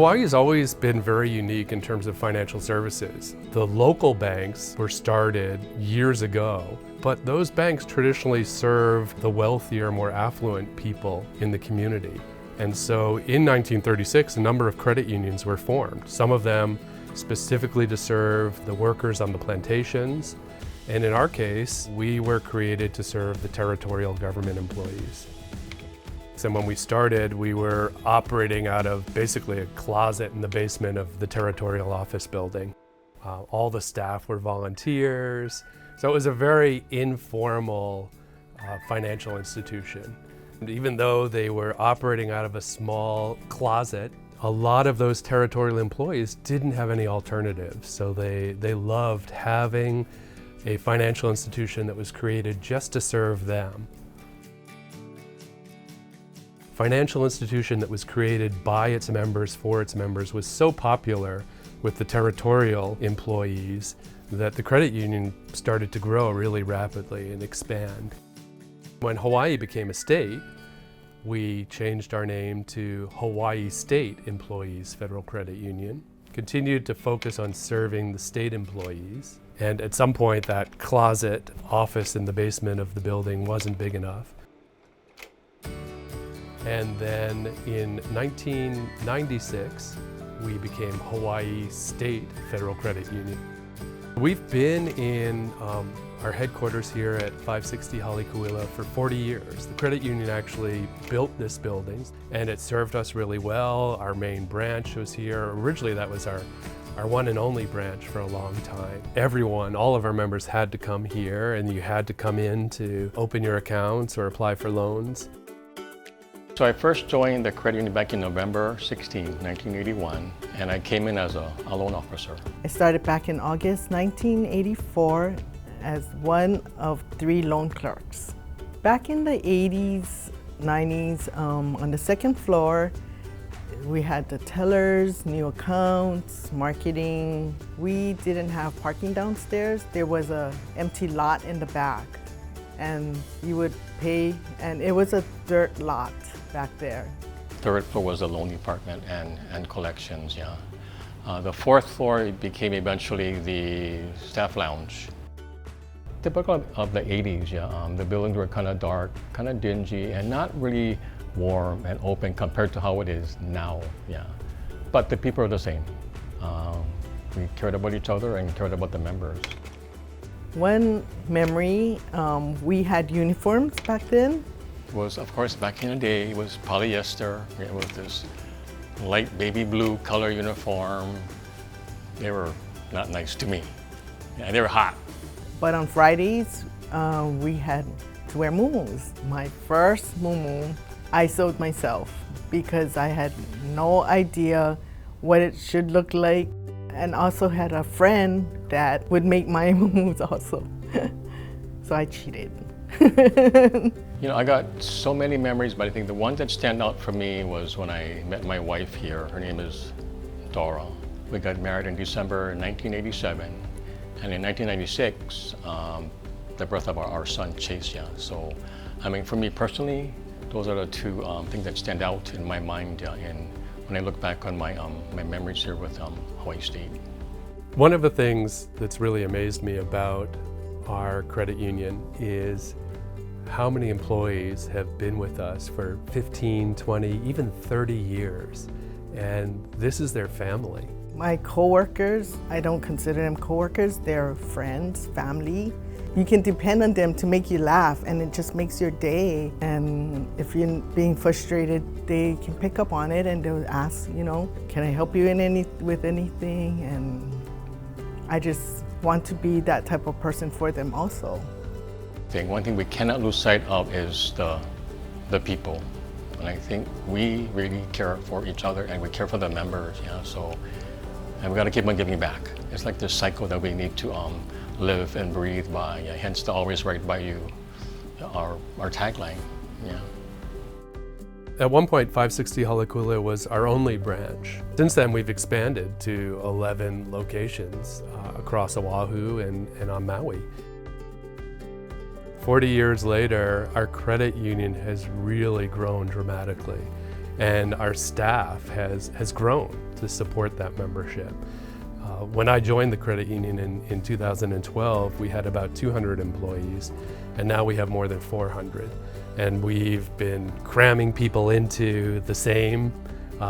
Hawaii has always been very unique in terms of financial services. The local banks were started years ago, but those banks traditionally serve the wealthier, more affluent people in the community. And so in 1936, a number of credit unions were formed, some of them specifically to serve the workers on the plantations. And in our case, we were created to serve the territorial government employees. And when we started, we were operating out of basically a closet in the basement of the territorial office building. All the staff were volunteers, so it was a very informal financial institution. And even though they were operating out of a small closet, a lot of those territorial employees didn't have any alternatives, so they loved having a financial institution that was created just to serve them. Financial institution that was created by its members for its members was so popular with the territorial employees that the credit union started to grow really rapidly and expand. When Hawaii became a state, we changed our name to Hawaii State Employees Federal Credit Union, continued to focus on serving the state employees, and at some point that closet office in the basement of the building wasn't big enough. And then in 1996, we became Hawaii State Federal Credit Union. We've been in our headquarters here at 560 Halikuila for 40 years. The credit union actually built this building and it served us really well. Our main branch was here. Originally that was our one and only branch for a long time. Everyone, all of our members had to come here, and you had to come in to open your accounts or apply for loans. So I first joined the credit union back in November 16, 1981, and I came in as a loan officer. I started back in August 1984 as one of 3 loan clerks. Back in the 80s, 90s, on the second floor, we had the tellers, new accounts, marketing. We didn't have parking downstairs. There was an empty lot in the back, and you would pay, and it was a dirt lot back there. Third floor was the loan department and collections, yeah. The 4th floor became eventually the staff lounge. Typical of the 80s, yeah. The buildings were kind of dark, kind of dingy, and not really warm and open compared to how it is now, yeah. But the people are the same. We cared about each other and cared about the members. One memory, we had uniforms back then. It was, of course, back in the day, it was polyester. It was this light baby blue color uniform. They were not nice to me. Yeah, they were hot. But on Fridays, we had to wear muumuus. My first muumuu, I sewed myself because I had no idea what it should look like, and also had a friend that would make my muumuus also. So I cheated. You know, I got so many memories, but I think the one that stand out for me was when I met my wife here. Her name is Dora. We got married in December 1987, and in 1996, the birth of our son Chase. Yeah. So, I mean, for me personally, those are the 2 things that stand out in my mind, and when I look back on my my memories here with Hawaii State. One of the things that's really amazed me about our credit union is how many employees have been with us for 15, 20, even 30 years, and this is their family. My coworkers, I don't consider them coworkers, they're friends, family. You can depend on them to make you laugh, and it just makes your day. And if you're being frustrated, they can pick up on it and they'll ask, you know, can I help you with anything? And I just want to be that type of person for them also. I think one thing we cannot lose sight of is the people. And I think we really care for each other and we care for the members, yeah. So, and we got to keep on giving back. It's like this cycle that we need to live and breathe by, yeah, hence the always right by you, our tagline, yeah. At one point, 560 Halikuila was our only branch. Since then, we've expanded to 11 locations across Oahu and on Maui. 40 years later, our credit union has really grown dramatically, and our staff has grown to support that membership. When I joined the credit union in 2012, we had about 200 employees, and now we have more than 400. And we've been cramming people into the same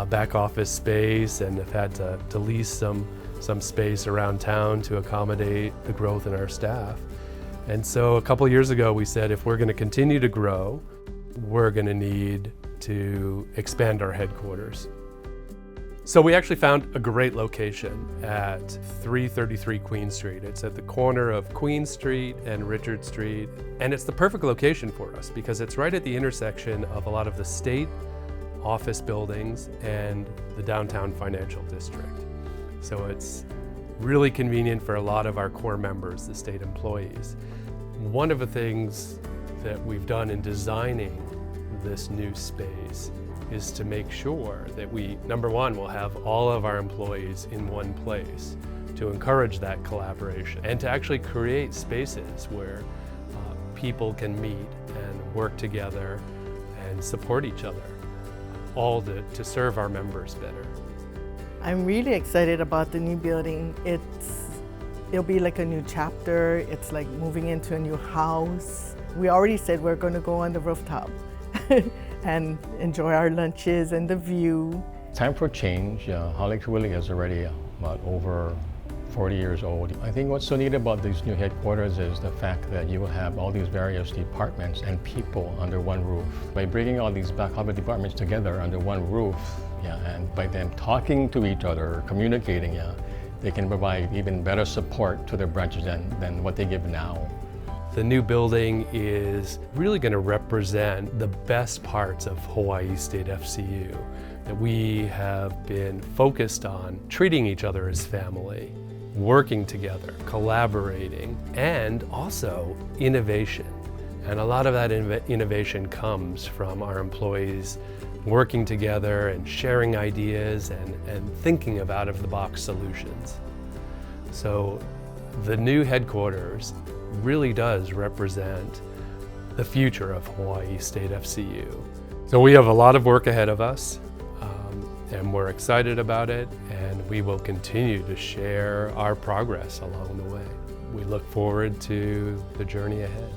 back office space, and have had to lease some space around town to accommodate the growth in our staff. And so a couple years ago, we said if we're going to continue to grow, we're going to need to expand our headquarters. So we actually found a great location at 333 Queen Street. It's at the corner of Queen Street and Richard Street. And it's the perfect location for us because it's right at the intersection of a lot of the state office buildings and the downtown financial district. So it's really convenient for a lot of our core members, the state employees. One of the things that we've done in designing this new space is to make sure that we, number one, will have all of our employees in one place to encourage that collaboration and to actually create spaces where people can meet and work together and support each other, all to serve our members better. I'm really excited about the new building. It'll be like a new chapter. It's like moving into a new house. We already said we're going to go on the rooftop and enjoy our lunches and the view. Time for change. Holly really is already about over 40 years old. I think what's so neat about these new headquarters is the fact that you will have all these various departments and people under one roof. By bringing all these back office departments together under one roof, and by them talking to each other, communicating, they can provide even better support to their branches than what they give now. The new building is really going to represent the best parts of Hawaii State FCU, that we have been focused on treating each other as family, working together, collaborating, and also innovation. And a lot of that innovation comes from our employees working together and sharing ideas and thinking of out-of-the-box solutions. So the new headquarters really does represent the future of Hawaii State FCU. So we have a lot of work ahead of us, and we're excited about it, and we will continue to share our progress along the way. We look forward to the journey ahead.